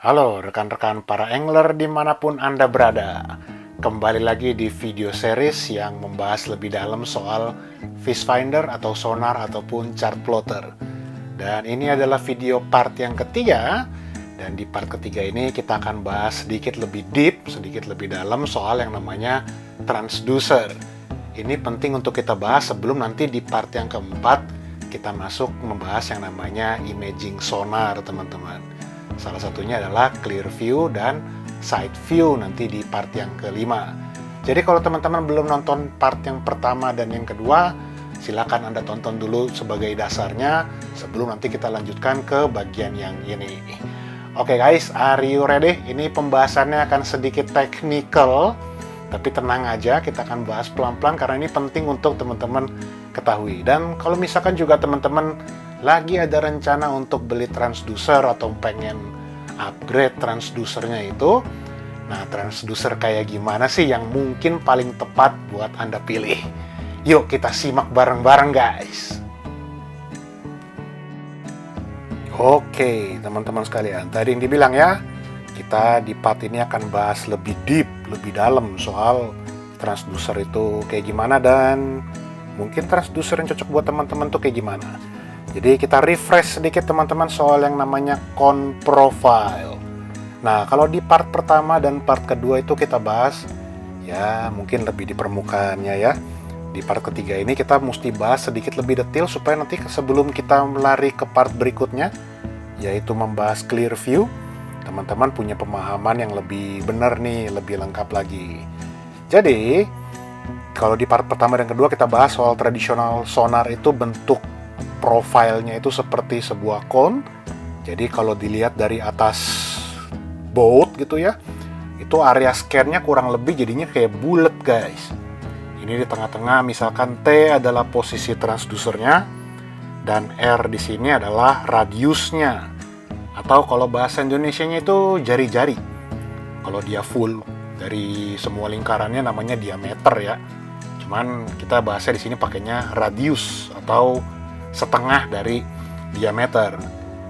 Halo rekan-rekan para angler dimanapun Anda berada. Kembali lagi di video series yang membahas lebih dalam soal fish finder atau sonar ataupun chart plotter. Dan ini adalah video part yang ketiga. Dan di part ketiga ini kita akan bahas sedikit lebih deep, sedikit lebih dalam soal yang namanya transducer. Ini penting untuk kita bahas sebelum nanti di part yang keempat kita masuk membahas yang namanya imaging sonar, teman-teman. Salah satunya adalah clear view dan side view nanti di part yang kelima. Jadi kalau teman-teman belum nonton part yang pertama dan yang kedua, silakan Anda tonton dulu sebagai dasarnya sebelum nanti kita lanjutkan ke bagian yang ini. Oke guys, are you ready? Ini pembahasannya akan sedikit technical, tapi tenang aja, kita akan bahas pelan-pelan karena ini penting untuk teman-teman ketahui. Dan kalau misalkan juga teman-teman lagi ada rencana untuk beli transducer atau pengen upgrade transducernya itu, nah transducer kayak gimana sih yang mungkin paling tepat buat Anda pilih? Yuk kita simak bareng-bareng guys. Oke teman-teman sekalian, tadi yang dibilang ya, kita di part ini akan bahas lebih deep, lebih dalam soal transducer itu kayak gimana dan mungkin transducer yang cocok buat teman-teman tuh kayak gimana. Jadi kita refresh sedikit teman-teman soal yang namanya cone profile. Nah kalau di part pertama dan part kedua itu kita bahas ya mungkin lebih di permukaannya ya. Di part ketiga ini kita mesti bahas sedikit lebih detail supaya nanti sebelum kita lari ke part berikutnya, yaitu membahas clear view, teman-teman punya pemahaman yang lebih benar nih, lebih lengkap lagi. Jadi kalau di part pertama dan kedua kita bahas soal tradisional sonar itu bentuk profilnya itu seperti sebuah cone. Jadi kalau dilihat dari atas boat gitu ya, itu area scan-nya kurang lebih jadinya kayak bulat guys. Ini di tengah-tengah misalkan T adalah posisi transducernya dan R di sini adalah radiusnya. Atau kalau bahasa Indonesianya itu jari-jari. Kalau dia full dari semua lingkarannya namanya diameter ya. Cuman kita bahasnya di sini pakainya radius atau setengah dari diameter.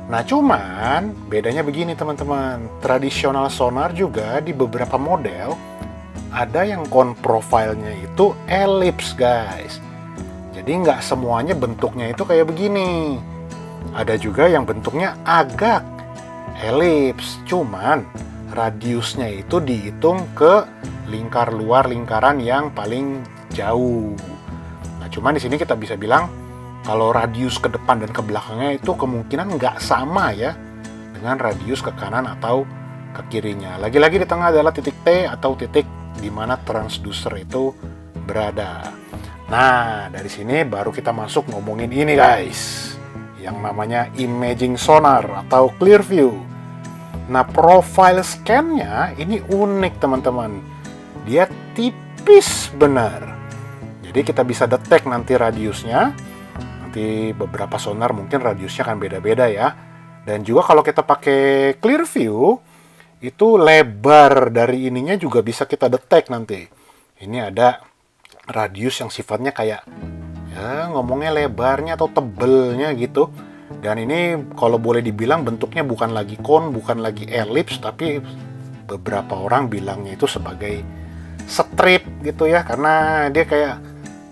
Nah cuman bedanya begini teman-teman, tradisional sonar juga di beberapa model ada yang cone profile-nya itu ellipse guys. Jadi nggak semuanya bentuknya itu kayak begini. Ada juga yang bentuknya agak ellipse, cuman radiusnya itu dihitung ke lingkar luar lingkaran yang paling jauh. Nah cuman di sini kita bisa bilang kalau radius ke depan dan ke belakangnya itu kemungkinan nggak sama ya dengan radius ke kanan atau ke kirinya. Lagi-lagi di tengah adalah titik T atau titik di mana transducer itu berada. Nah, dari sini baru kita masuk ngomongin ini guys, yang namanya imaging sonar atau clear view. Nah, profile scan-nya ini unik teman-teman. Dia tipis benar. Jadi kita bisa detect nanti radiusnya. Nanti beberapa sonar mungkin radiusnya akan beda-beda ya. Dan juga kalau kita pakai clear view, itu lebar dari ininya juga bisa kita detect nanti. Ini ada radius yang sifatnya kayak ya ngomongnya lebarnya atau tebelnya gitu. Dan ini kalau boleh dibilang bentuknya bukan lagi cone, bukan lagi ellipse, tapi beberapa orang bilangnya itu sebagai strip gitu ya, karena dia kayak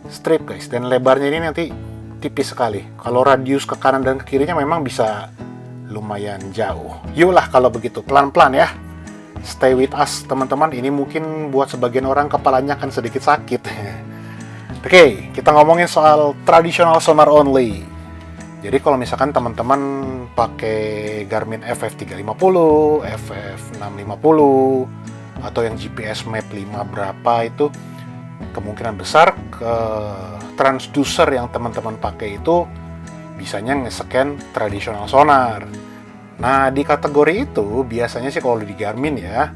strip guys. Dan lebarnya ini nanti tipis sekali. Kalau radius ke kanan dan ke kirinya memang bisa lumayan jauh. Yuklah kalau begitu, pelan-pelan ya. Stay with us teman-teman, ini mungkin buat sebagian orang kepalanya akan sedikit sakit. Oke, kita ngomongin soal traditional sonar only. Jadi kalau misalkan teman-teman pakai Garmin FF350, FF650, atau yang GPS Map 5 berapa itu, kemungkinan besar ke transducer yang teman-teman pakai itu bisanya nge-scan tradisional sonar. Nah di kategori itu biasanya sih kalau di Garmin ya,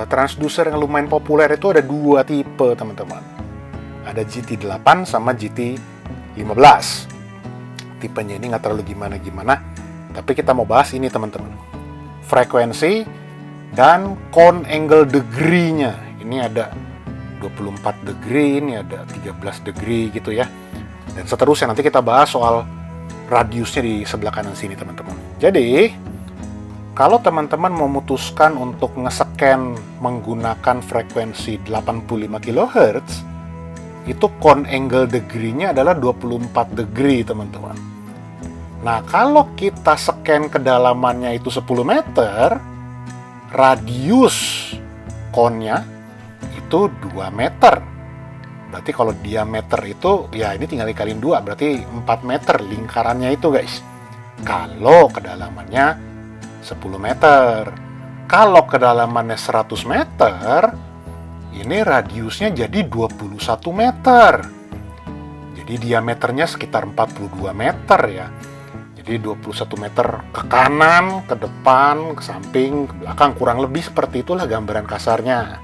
transducer yang lumayan populer itu ada dua tipe teman-teman. Ada GT8 sama GT15. Tipenya ini nggak terlalu gimana-gimana, tapi kita mau bahas ini teman-teman. Frekuensi dan cone angle degree-nya. Ini ada 24 degree, ini ada 13 degree gitu ya. Dan seterusnya nanti kita bahas soal radiusnya di sebelah kanan sini teman-teman. Jadi kalau teman-teman memutuskan untuk nge-scan menggunakan frekuensi 85 kHz, itu cone angle degree-nya adalah 24 degree, teman-teman. Nah, kalau kita scan kedalamannya itu 10 meter, radius cone-nya itu 2 meter. Berarti kalau diameter itu, ya ini tinggal dikaliin 2, berarti 4 meter lingkarannya itu, guys. Kalau kedalamannya 10 meter. Kalau kedalamannya 100 meter, ini radiusnya jadi 21 meter. Jadi diameternya sekitar 42 meter ya. Jadi 21 meter ke kanan, ke depan, ke samping, ke belakang. Kurang lebih seperti itulah gambaran kasarnya.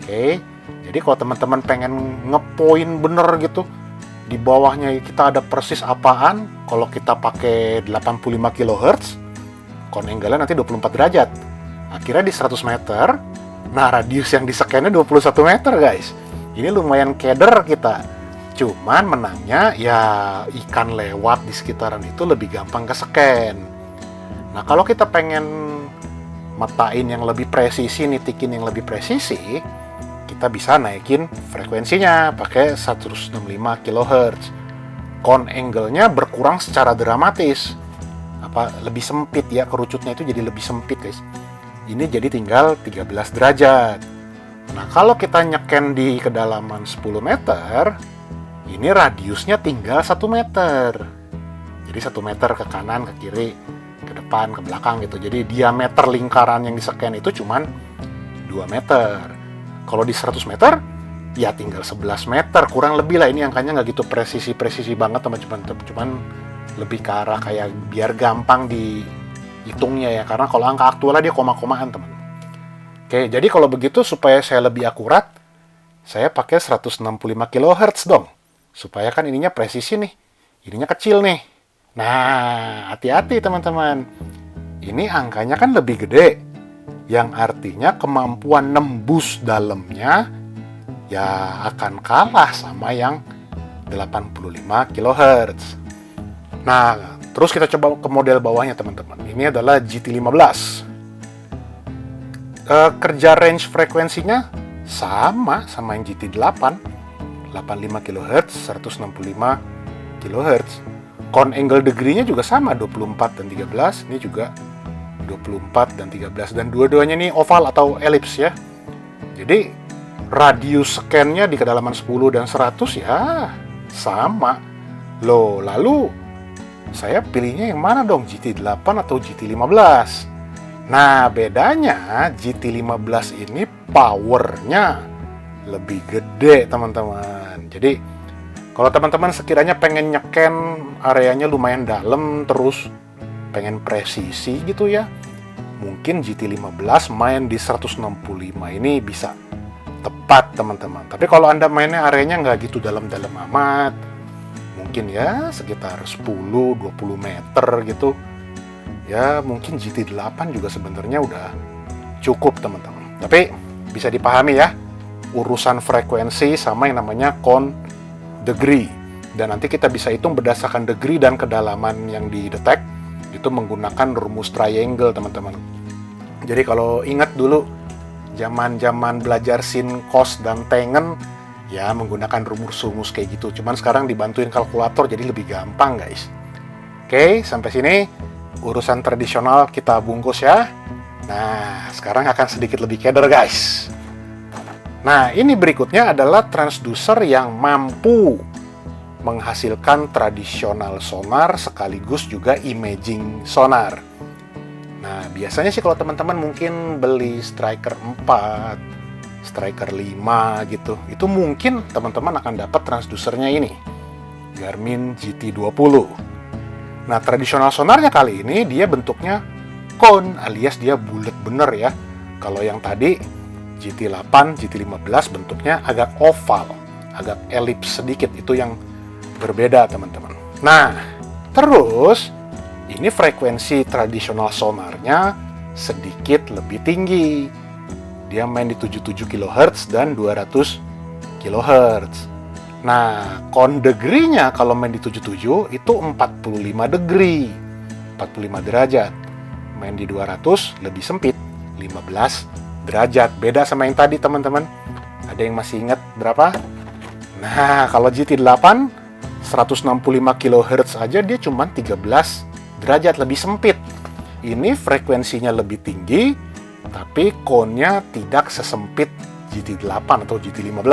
Oke, jadi kalau teman-teman pengen ngepoin bener gitu, di bawahnya kita ada persis apaan, kalau kita pakai 85 kHz, cone angle-nya nanti 24 derajat. Akhirnya di 100 meter, nah radius yang di-scan-nya 21 meter, guys. Ini lumayan keder kita. Cuman menangnya ya ikan lewat di sekitaran itu lebih gampang ke-scan. Nah, kalau kita pengen metain yang lebih presisi, nitikin yang lebih presisi, kita bisa naikin frekuensinya pakai 165 kHz. Cone angle-nya berkurang secara dramatis. Lebih sempit ya, kerucutnya itu jadi lebih sempit, guys. Ini jadi tinggal 13 derajat. Nah, kalau kita nyeken di kedalaman 10 meter, ini radiusnya tinggal 1 meter. Jadi 1 meter ke kanan, ke kiri, ke depan, ke belakang gitu. Jadi diameter lingkaran yang di-scan itu cuman 2 meter. Kalau di 100 meter, ya tinggal 11 meter. Kurang lebih lah, ini angkanya nggak gitu presisi banget, teman-teman. Cuman lebih ke arah kayak biar gampang dihitungnya ya. Karena kalau angka aktualnya dia koma-komaan, teman. Oke, jadi kalau begitu supaya saya lebih akurat, saya pakai 165 kHz dong. Supaya kan ininya presisi nih. Ininya kecil nih. Nah, hati-hati teman-teman. Ini angkanya kan lebih gede. Yang artinya kemampuan nembus dalamnya ya akan kalah sama yang 85 kHz. Nah, terus kita coba ke model bawahnya teman-teman. Ini adalah GT15. Kerja range frekuensinya sama yang GT8. 85 kHz, 165 kHz. Cone angle degree-nya juga sama, 24 dan 13. Ini juga 24 dan 13. Dan dua-duanya ini oval atau elips ya. Jadi radius scan-nya di kedalaman 10 dan 100 ya sama. Loh, lalu saya pilihnya yang mana dong? GT8 atau GT15? Nah, bedanya GT15 ini powernya lebih gede, teman-teman. Jadi, kalau teman-teman sekiranya pengen nyeken areanya lumayan dalam, terus pengen presisi gitu ya, mungkin GT15 main di 165 ini bisa tepat, teman-teman. Tapi kalau Anda mainnya areanya nggak gitu dalam-dalam amat, mungkin ya sekitar 10-20 meter gitu, ya mungkin GT8 juga sebenarnya udah cukup, teman-teman. Tapi bisa dipahami ya, urusan frekuensi sama yang namanya cone degree. Dan nanti kita bisa hitung berdasarkan degree dan kedalaman yang didetek, itu menggunakan rumus triangle, teman-teman. Jadi kalau ingat dulu, zaman-zaman belajar sin, cos, dan tangen, ya menggunakan rumus-rumus kayak gitu. Cuman sekarang dibantuin kalkulator, jadi lebih gampang, guys. Oke, sampai sini urusan tradisional kita bungkus ya. Nah, sekarang akan sedikit lebih keder, guys. Nah, ini berikutnya adalah transducer yang mampu menghasilkan tradisional sonar sekaligus juga imaging sonar. Nah, biasanya sih kalau teman-teman mungkin beli Striker 4, Striker 5 gitu, itu mungkin teman-teman akan dapat transducernya ini, Garmin GT20. Nah, tradisional sonarnya kali ini dia bentuknya cone alias dia bulat bener ya. Kalau yang tadi GT8, GT15 bentuknya agak oval, agak elips sedikit, itu yang berbeda, teman-teman. Nah, terus ini frekuensi tradisional sonarnya sedikit lebih tinggi. Dia main di 77 kHz dan 200 kHz. Nah, cone degree-nya kalau main di 77 itu 45 degree, 45 derajat. main di 200 lebih sempit, 15 derajat. Beda sama yang tadi teman-teman. Ada yang masih ingat berapa? Nah, kalau GT8 165 kHz aja dia cuma 13 derajat lebih sempit. Ini frekuensinya lebih tinggi, tapi cone-nya tidak sesempit GT8 atau GT15.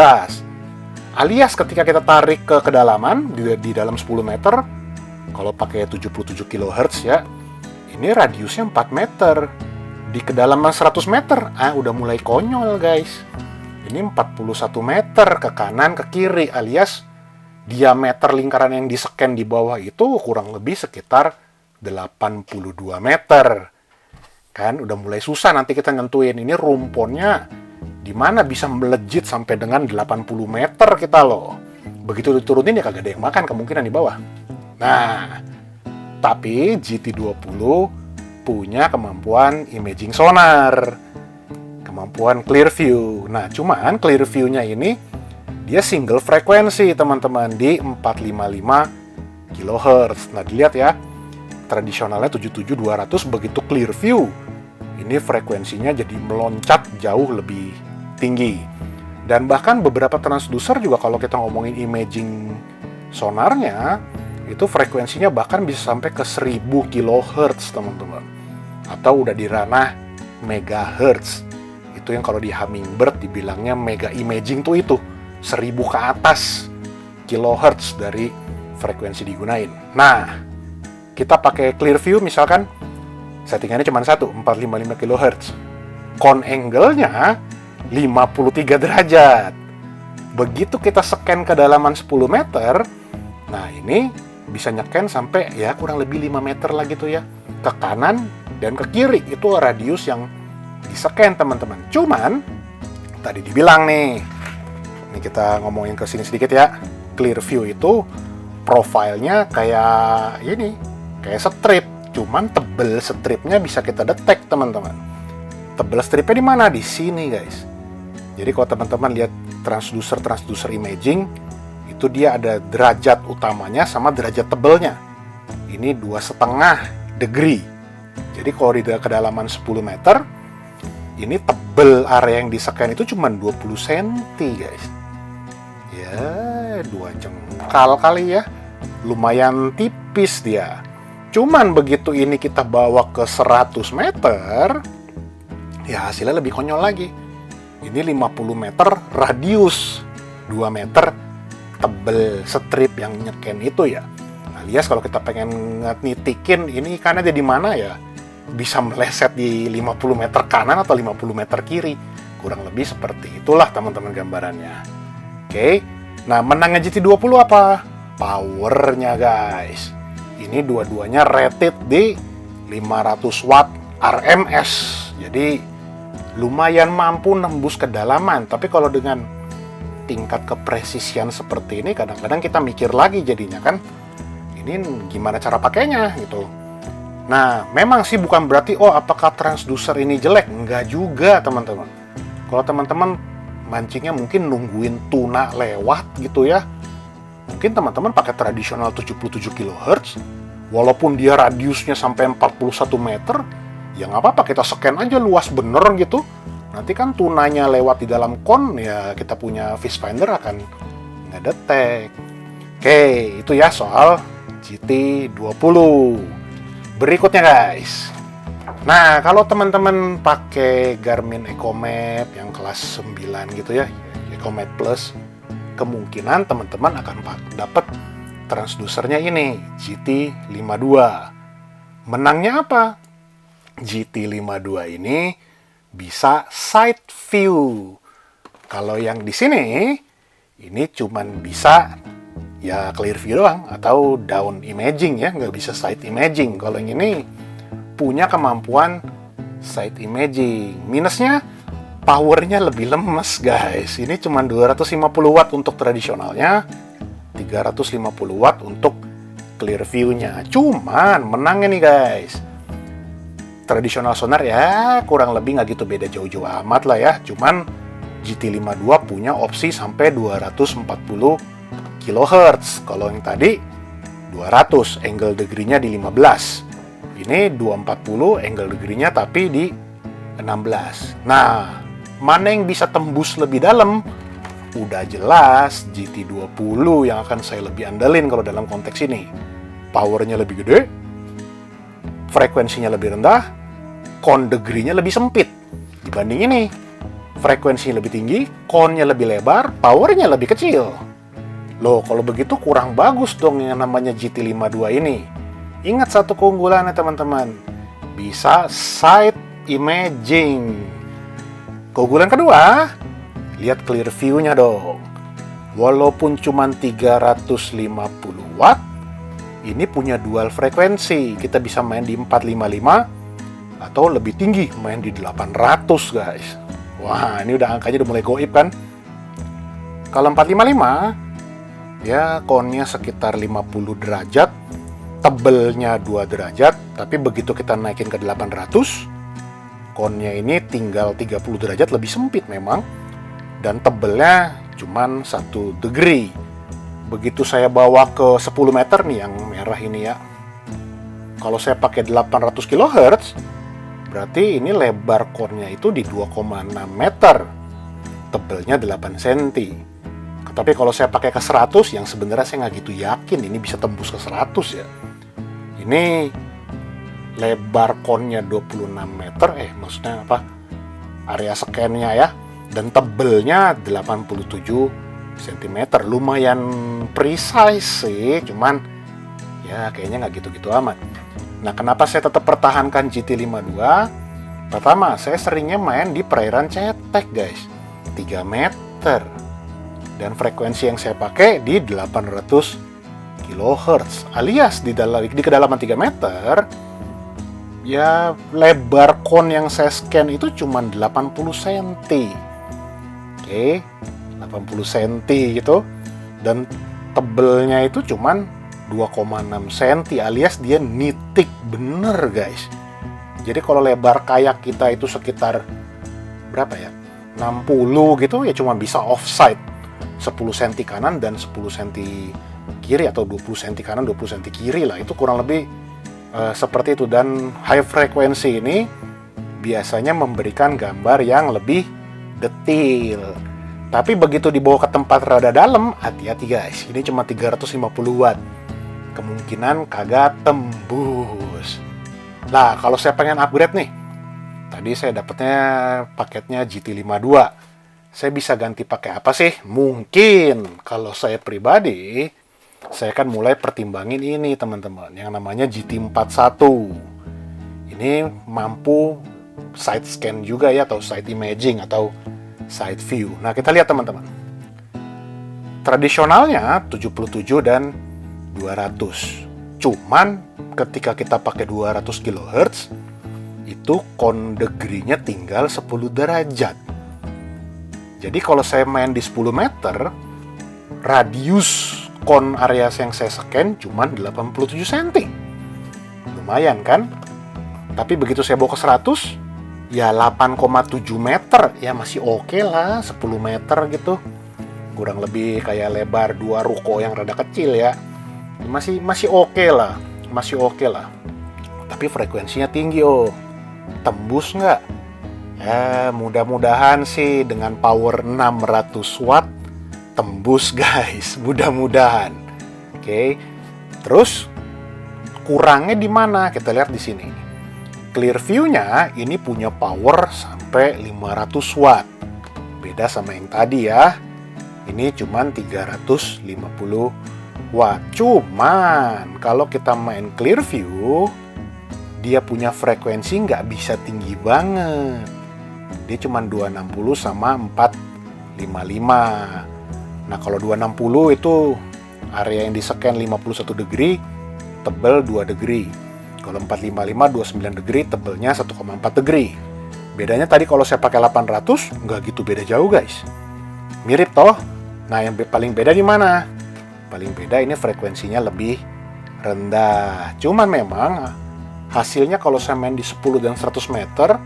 Alias ketika kita tarik ke kedalaman di dalam 10 meter, kalau pakai 77 kHz ya, ini radiusnya 4 meter. Di kedalaman 100 meter, udah mulai konyol guys. Ini 41 meter ke kanan ke kiri, alias diameter lingkaran yang di-scan di bawah itu kurang lebih sekitar 82 meter. Kan udah mulai susah nanti kita nentuin ini rumponnya di mana bisa melejit sampai dengan 80 meter kita loh. Begitu diturunin ya kagak ada yang makan kemungkinan di bawah. Nah, tapi GT20 punya kemampuan imaging sonar, kemampuan clear view. Nah, cuman clear view-nya ini dia single frekuensi teman-teman di 455 kHz. Nah, dilihat ya, tradisionalnya 77200 begitu clear view. Ini frekuensinya jadi meloncat jauh lebih tinggi. Dan bahkan beberapa transducer juga kalau kita ngomongin imaging sonarnya, itu frekuensinya bahkan bisa sampai ke 1000 kHz teman-teman. Atau udah di ranah megahertz. Itu yang kalau di Hummingbird dibilangnya mega imaging tuh itu 1000 ke atas kilohertz dari frekuensi digunain. Nah, kita pakai clear view misalkan settingannya cuma 455 kHz. Cone angle-nya 53 derajat. Begitu kita scan kedalaman 10 meter, nah ini bisa nyeken sampai ya kurang lebih 5 meter lah gitu ya. Ke kanan dan ke kiri itu radius yang di-scan teman-teman. Cuman tadi dibilang nih, ini kita ngomongin ke sini sedikit ya. Clear view itu profilnya kayak ini, kayak strip, cuman tebel stripnya bisa kita detek teman-teman. Tebel stripnya di mana? Di sini guys. Jadi kalau teman-teman lihat transducer imaging, itu dia ada derajat utamanya sama derajat tebelnya. Ini 2,5 degree. Jadi kalau di kedalaman 10 meter, ini tebel area yang di-scan itu cuma 20 cm guys. Ya, 2 jengkal kali ya. Lumayan tipis dia. Cuman begitu ini kita bawa ke 100 meter, ya hasilnya lebih konyol lagi. Ini 50 meter radius, 2 meter tebel strip yang nyeken itu ya. Alias kalau kita pengen nitikin ini ikannya ada di mana ya, bisa meleset di 50 meter kanan atau 50 meter kiri. Kurang lebih seperti itulah teman-teman gambarannya. Oke, nah menangnya GT20 apa? Powernya guys. Ini dua-duanya rated di 500 watt RMS. Jadi lumayan mampu nembus kedalaman. Tapi kalau dengan tingkat kepresisian seperti ini, kadang-kadang kita mikir lagi jadinya kan, ini gimana cara pakainya gitu. Nah, memang sih bukan berarti apakah transducer ini jelek? Enggak juga teman-teman. Kalau teman-teman mancingnya mungkin nungguin tuna lewat gitu ya, mungkin teman-teman pakai tradisional 77 kHz, walaupun dia radiusnya sampai 41 meter, ya nggak apa-apa, kita scan aja luas bener gitu. Nanti kan tunanya lewat di dalam kon, ya kita punya fish finder akan ngedetek. Oke, itu ya soal GT20. Berikutnya guys. Nah, kalau teman-teman pakai Garmin EcoMap yang kelas 9 gitu ya, EcoMap Plus, kemungkinan teman-teman akan dapat transducernya ini, GT52. Menangnya apa? GT52 ini bisa side view. Kalau yang di sini, ini cuman bisa ya clear view doang atau down imaging ya, nggak bisa side imaging. Kalau yang ini punya kemampuan side imaging. Minusnya powernya lebih lemes guys. Ini cuma 250 watt untuk tradisionalnya, 350 watt untuk clear view-nya. Cuman menangnya nih guys, tradisional sonar ya kurang lebih nggak gitu beda jauh-jauh amat lah ya. Cuman GT52 punya opsi sampai 240 kHz. Kalau yang tadi 200, angle degree-nya di 15. Ini 240 angle degree-nya tapi di 16. Nah, mana yang bisa tembus lebih dalam? Udah jelas GT20 yang akan saya lebih andalin kalau dalam konteks ini. Powernya lebih gede, frekuensinya lebih rendah, con degree-nya lebih sempit. Dibanding ini, frekuensinya lebih tinggi, con-nya lebih lebar, powernya lebih kecil. Loh, kalau begitu kurang bagus dong yang namanya GT52 ini. Ingat satu keunggulannya teman-teman, bisa side imaging. Keunggulan kedua, lihat clear view-nya dong. Walaupun cuma 350 watt, ini punya dual frekuensi. Kita bisa main di 455 atau lebih tinggi, main di 800 guys. Wah, ini udah angkanya udah mulai goib kan. Kalau 455, ya connya sekitar 50 derajat, tebelnya 2 derajat, tapi begitu kita naikin ke 800, connya ini tinggal 30 derajat lebih sempit memang, dan tebelnya cuman 1 degree. Begitu saya bawa ke 10 meter nih yang merah ini ya, kalau saya pakai 800 kHz, berarti ini lebar connya itu di 2,6 meter, tebelnya 8 cm. Tapi kalau saya pakai ke 100, yang sebenarnya saya nggak gitu yakin ini bisa tembus ke 100 ya. Ini lebar connya 26 meter, maksudnya apa? Area scan-nya ya. Dan tebelnya 87 cm. Lumayan precise sih, cuman ya kayaknya nggak gitu-gitu amat. Nah, kenapa saya tetap pertahankan GT52? Pertama, saya seringnya main di perairan cetek guys, 3 meter. Dan frekuensi yang saya pakai di 800 kHz, alias di kedalaman 3 meter, ya lebar con yang saya scan itu cuma 80 cm. Oke, 80 cm gitu. Dan tebelnya itu cuma 2,6 cm, alias dia nitik bener guys. Jadi kalau lebar kayak kita itu sekitar berapa ya? 60 gitu ya, cuma bisa offside 10 cm kanan dan 10 cm kiri, atau 20 cm kanan 20 cm kiri lah, itu kurang lebih seperti itu. Dan high frequency ini biasanya memberikan gambar yang lebih detail. Tapi begitu dibawa ke tempat rada dalam, hati-hati guys, ini cuma 350 watt, kemungkinan kagak tembus. Nah, kalau saya pengen upgrade nih, tadi saya dapatnya paketnya GT52, saya bisa ganti pakai apa sih? Mungkin kalau saya pribadi, saya akan mulai pertimbangin ini teman-teman, yang namanya GT41. Ini mampu side scan juga ya, atau side imaging, atau side view. Nah, kita lihat teman-teman. Tradisionalnya 77 dan 200. Cuman ketika kita pakai 200 kHz, itu con degree-nya tinggal 10 derajat. Jadi kalau saya main di 10 meter, radius con area yang saya scan cuma 87 cm. Lumayan kan? Tapi begitu saya bawa ke 100, ya 8,7 meter. Ya masih oke lah, 10 meter gitu. Kurang lebih kayak lebar 2 ruko yang rada kecil ya. Masih oke lah. Masih oke lah. Tapi frekuensinya tinggi Tembus nggak? Ya, mudah-mudahan sih dengan power 600 watt tembus guys, mudah-mudahan. Oke. Terus kurangnya di mana? Kita lihat di sini. Clear view-nya ini punya power sampai 500 watt. Beda sama yang tadi ya. Ini cuman 350 watt. Cuman kalau kita main clear view, dia punya frekuensi nggak bisa tinggi banget. Dia cuma 260 sama 455. Nah, kalau 260 itu area yang di-scan 51 degree, tebel 2 degree. Kalau 455 29 degree, tebelnya 1,4 degree. Bedanya tadi kalau saya pakai 800, nggak gitu beda jauh guys. Mirip toh? Nah, yang paling beda di mana? Paling beda ini frekuensinya lebih rendah. Cuman memang hasilnya kalau saya main di 10 dan 100 meter,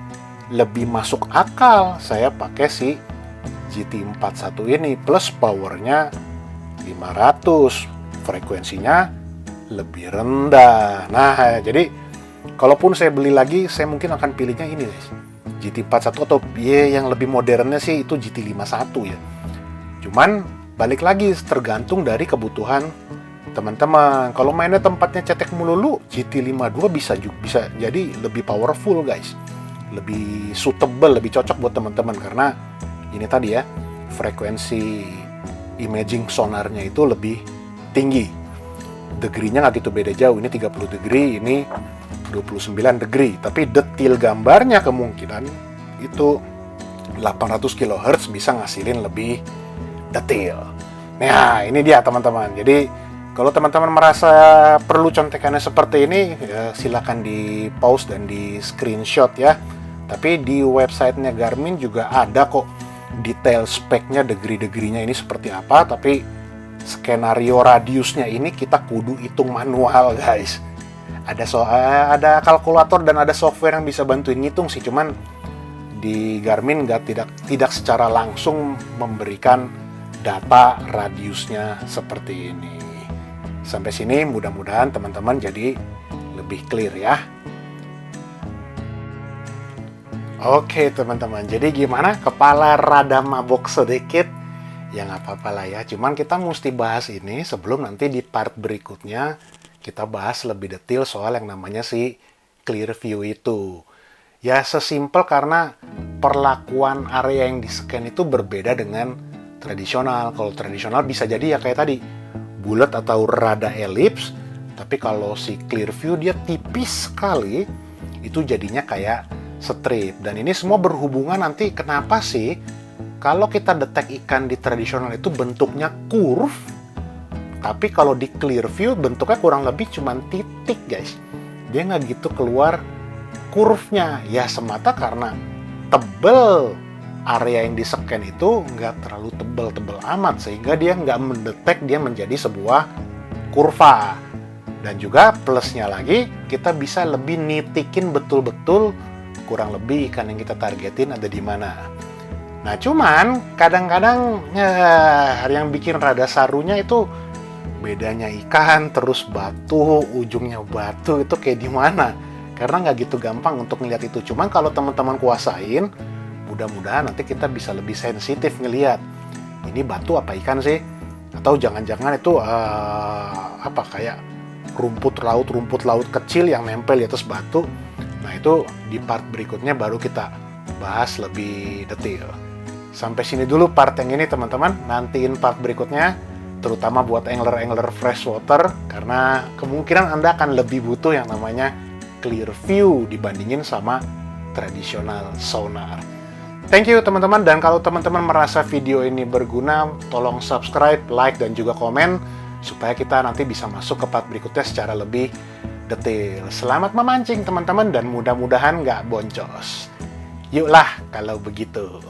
lebih masuk akal saya pakai si GT41 ini, plus powernya 500, frekuensinya lebih rendah. Nah, jadi kalaupun saya beli lagi, saya mungkin akan pilihnya ini guys, GT41 atau yang lebih modernnya sih itu GT51 ya. Cuman balik lagi tergantung dari kebutuhan teman-teman. Kalau mainnya tempatnya cetek melulu, GT52 bisa jadi lebih powerful guys, lebih suitable, lebih cocok buat teman-teman karena ini tadi ya, frekuensi imaging sonarnya itu lebih tinggi. Degree-nya nggak gitu beda jauh, ini 30 degree, ini 29 degree, tapi detail gambarnya kemungkinan itu 800 kHz bisa ngasilin lebih detail. Nah, ini dia teman-teman. Jadi, kalau teman-teman merasa perlu contekannya seperti ini, ya, silakan di pause dan di screenshot ya. Tapi di websitenya Garmin juga ada kok detail speknya, degree-degreenya ini seperti apa, tapi skenario radiusnya ini kita kudu hitung manual guys. Ada kalkulator dan ada software yang bisa bantuin ngitung sih, cuman di Garmin tidak secara langsung memberikan data radiusnya seperti ini. Sampai sini mudah-mudahan teman-teman jadi lebih clear ya. Oke teman-teman, jadi gimana? Kepala rada mabok sedikit, ya nggak apa-apa lah ya. Cuman kita mesti bahas ini sebelum nanti di part berikutnya kita bahas lebih detail soal yang namanya si clear view itu. Ya sesimpel karena perlakuan area yang di-scan itu berbeda dengan tradisional. Kalau tradisional bisa jadi ya kayak tadi, bulat atau rada elips, tapi kalau si clear view dia tipis sekali, itu jadinya kayak strip. Dan ini semua berhubungan nanti kenapa sih kalau kita detek ikan di tradisional itu bentuknya curve, tapi kalau di clear view bentuknya kurang lebih cuman titik guys. Dia nggak gitu keluar curve-nya. Ya semata karena tebel area yang di-scan itu nggak terlalu tebel-tebel amat, sehingga dia nggak mendetek dia menjadi sebuah kurva. Dan juga plusnya lagi, kita bisa lebih nitikin betul-betul kurang lebih ikan yang kita targetin ada di mana. Nah cuman kadang-kadang yang bikin rada sarunya itu bedanya ikan terus batu, ujungnya batu itu kayak di mana. Karena nggak gitu gampang untuk ngeliat itu. Cuman kalau teman-teman kuasain, mudah-mudahan nanti kita bisa lebih sensitif ngelihat ini batu apa ikan sih, atau jangan-jangan itu kayak rumput laut kecil yang nempel di atas batu. Nah itu di part berikutnya baru kita bahas lebih detail. Sampai sini dulu part yang ini teman-teman, nantiin part berikutnya terutama buat angler freshwater, karena kemungkinan Anda akan lebih butuh yang namanya clear view dibandingin sama tradisional sonar. Thank you teman-teman, dan kalau teman-teman merasa video ini berguna, tolong subscribe, like, dan juga komen supaya kita nanti bisa masuk ke part berikutnya secara lebih detail. Selamat memancing teman-teman, dan mudah-mudahan nggak boncos. Yuklah kalau begitu.